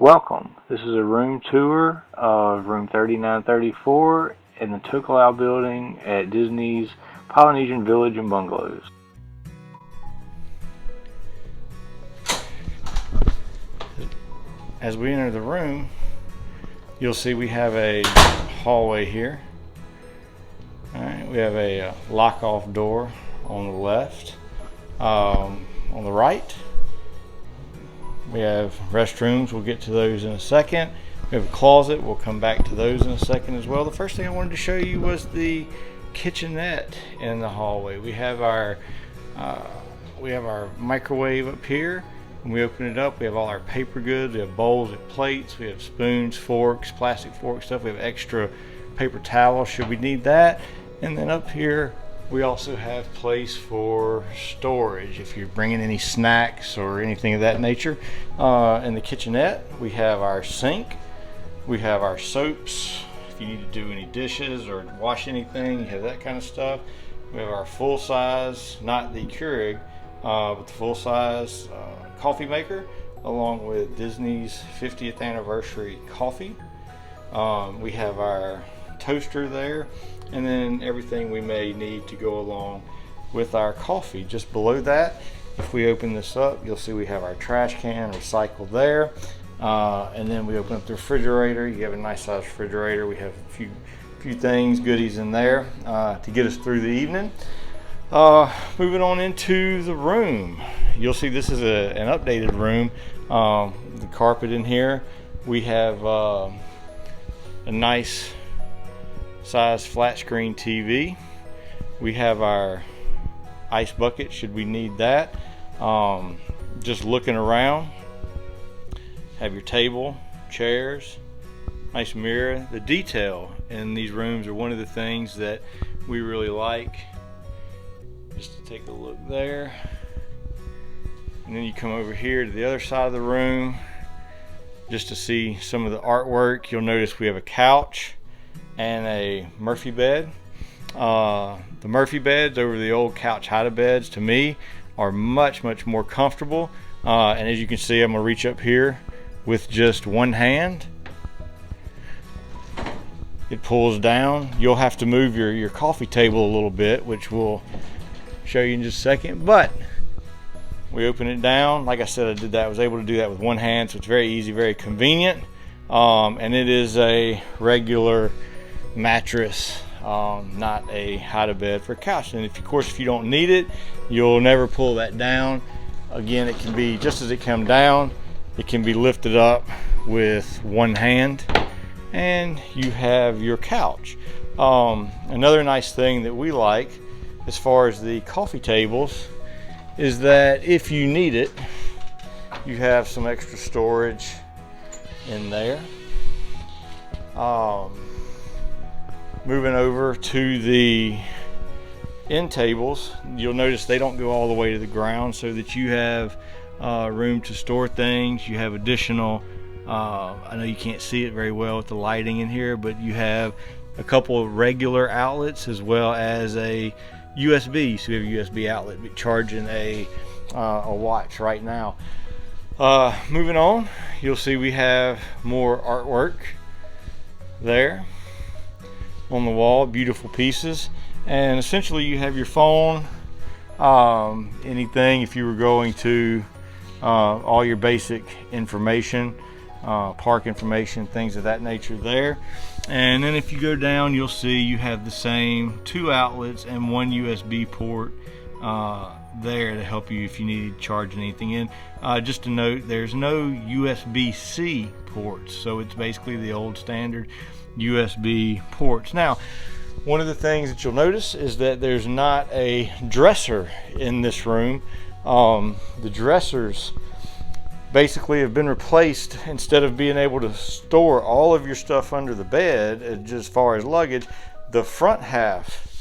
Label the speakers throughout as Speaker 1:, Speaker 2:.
Speaker 1: Welcome. This is a room tour of room 3934 in the Tokelau building at Disney's Polynesian Village and Bungalows. As we enter the room, you'll see we have a hallway here. Alright, we have a lock-off door on the left. On the right, we have restrooms. We'll get to those in a second. We have a closet. We'll come back to those in a second as well. The first thing I wanted to show you was the kitchenette in the hallway. We have our microwave up here. When we open it up, we have all our paper goods. We have bowls, we have plates, we have spoons, forks, plastic fork stuff. We have extra paper towels should we need that. And then up here, we also have place for storage if you're bringing any snacks or anything of that nature. In the kitchenette, we have our sink, we have our soaps if you need to do any dishes or wash anything, you have that kind of stuff. We have our full size, not the Keurig, but the full size coffee maker, along with Disney's 50th anniversary coffee. We have our toaster there, and then everything we may need to go along with our coffee. Just below that, if we open this up, you'll see we have our trash can recycled there, and then we open up the refrigerator. You have a nice size refrigerator. We have a few things, goodies in there to get us through the evening. Moving on into the room, you'll see this is an updated room. The carpet in here, we have a nice size flat screen TV. We have our ice bucket should we need that. Just looking around, have your table, chairs, nice mirror. The detail in these rooms are one of the things that we really like. Just to take a look there, and then you come over here to the other side of the room just to see some of the artwork. You'll notice we have a couch and a Murphy bed. The Murphy beds over the old couch hide beds, to me, are much more comfortable. And as you can see, I'm gonna reach up here with just one hand. It pulls down. You'll have to move your coffee table a little bit, which we'll show you in just a second. But we open it down. Like I said, I was able to do that with one hand, so it's very easy, very convenient. And it is a regular mattress, not a hide-a-bed for a couch. And of course, if you don't need it, you'll never pull that down. Again, it can be, just as it comes down, it can be lifted up with one hand, and you have your couch. Another nice thing that we like as far as the coffee tables is that if you need it, you have some extra storage in there. Moving over to the end tables, you'll notice they don't go all the way to the ground, so that you have room to store things. You have additional, I know you can't see it very well with the lighting in here, but you have a couple of regular outlets as well as a USB. So we have a USB outlet charging a watch right now. Moving on, you'll see we have more artwork there on the wall, beautiful pieces. And essentially you have your phone, anything, if you were going to all your basic information, park information, things of that nature there. And then if you go down, you'll see you have the same 2 outlets and 1 USB port there to help you if you need to charge anything in. Just to note, there's no USB-C ports, so it's basically the old standard USB ports. Now, one of the things that you'll notice is that there's not a dresser in this room. The dressers basically have been replaced. Instead of being able to store all of your stuff under the bed, just as far as luggage, the front half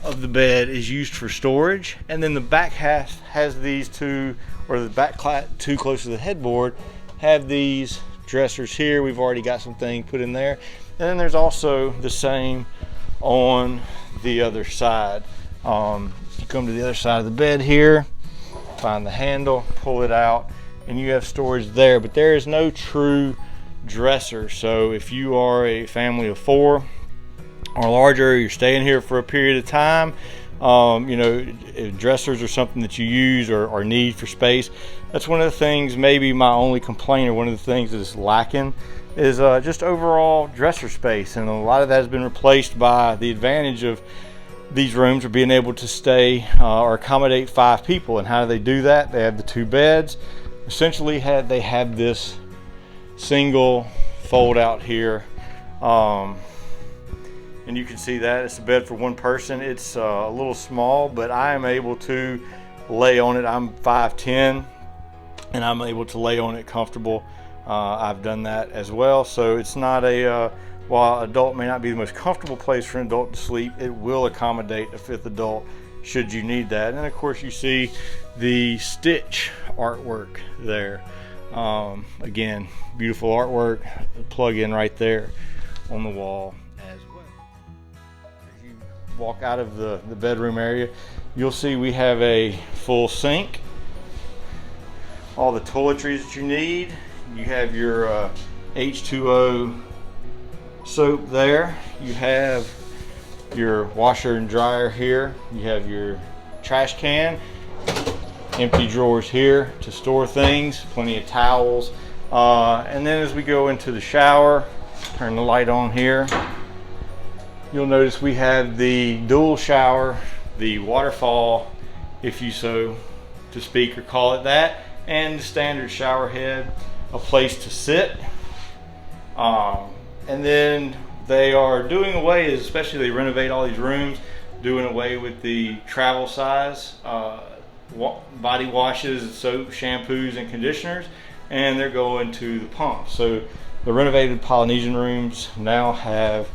Speaker 1: of the bed is used for storage, and then the back half has these two, or the back two close to the headboard, have these dressers here. We've already got some things put in there, and then there's also the same on the other side. You come to the other side of the bed here, find the handle, pull it out, and you have storage there, but there is no true dresser. So if you are a family of 4 or larger, you're staying here for a period of time, you know, if dressers are something that you use or need for space. That's one of the things, maybe my only complaint, or one of the things that is lacking, is just overall dresser space. And a lot of that has been replaced by the advantage of these rooms are being able to stay or accommodate 5 people. And how do they do that? They have the 2 beds. Essentially, they have this single fold out here, and you can see that it's a bed for 1 person. It's a little small, but I am able to lay on it. I'm 5'10", and I'm able to lay on it comfortable. I've done that as well. So it's not a while adult may not be the most comfortable place for an adult to sleep, it will accommodate a 5th adult should you need that. And then of course you see the Stitch artwork there. Again, beautiful artwork, plug in right there on the wall as well. As you walk out of the bedroom area, you'll see we have a full sink, all the toiletries that you need. You have your H2O soap there. You have your washer and dryer here. You have your trash can, empty drawers here to store things, plenty of towels. And then as we go into the shower, turn the light on here, you'll notice we have the dual shower, the waterfall, if you so to speak or call it that, and the standard shower head, a place to sit. And then they are doing away, especially they renovate all these rooms, doing away with the travel size body washes, soap, shampoos, and conditioners, and they're going to the pump. So the renovated Polynesian rooms now have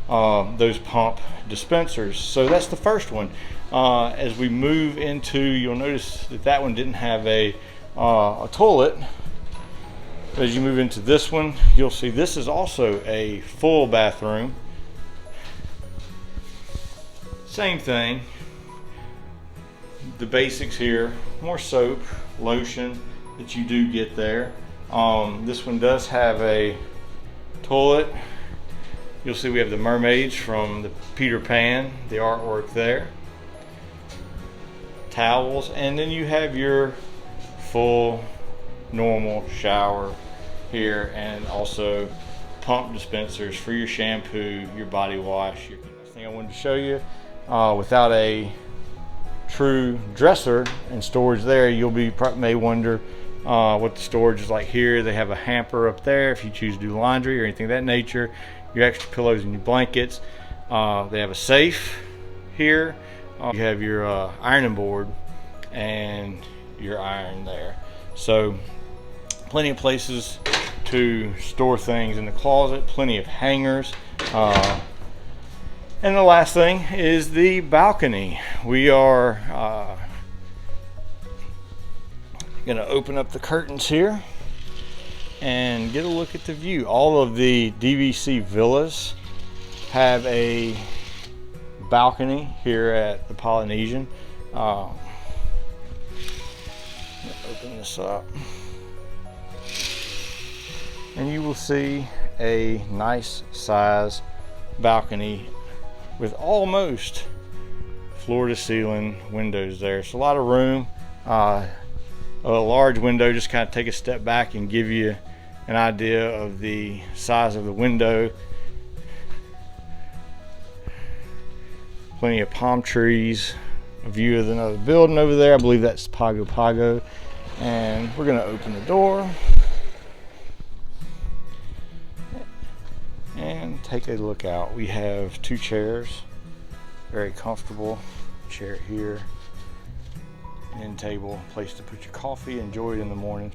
Speaker 1: those pump dispensers. So that's the first one. As we move into, you'll notice that that one didn't have a toilet. As you move into this one, you'll see this is also a full bathroom. Same thing. The basics here, more soap, lotion that you do get there. This one does have a toilet. You'll see we have the mermaids from the Peter Pan, the artwork there. Towels, and then you have your full normal shower here, and also pump dispensers for your shampoo, your body wash. The thing I wanted to show you, without a true dresser and storage there, you may wonder what the storage is like here. They have a hamper up there if you choose to do laundry or anything of that nature, your extra pillows and your blankets. They have a safe here. You have your ironing board and your iron there. So plenty of places to store things in the closet, plenty of hangers. And the last thing is the balcony. We are going to open up the curtains here and get a look at the view. All of the DVC villas have a balcony here at the Polynesian. Open this up, and you will see a nice size balcony with almost floor to ceiling windows there. It's a lot of room. A large window, just kind of take a step back and give you an idea of the size of the window. Plenty of palm trees, a view of another building over there. I believe that's Pago Pago. And we're going to open the door and take a look out. We have 2 chairs, very comfortable chair here, end table, place to put your coffee, enjoy it in the morning.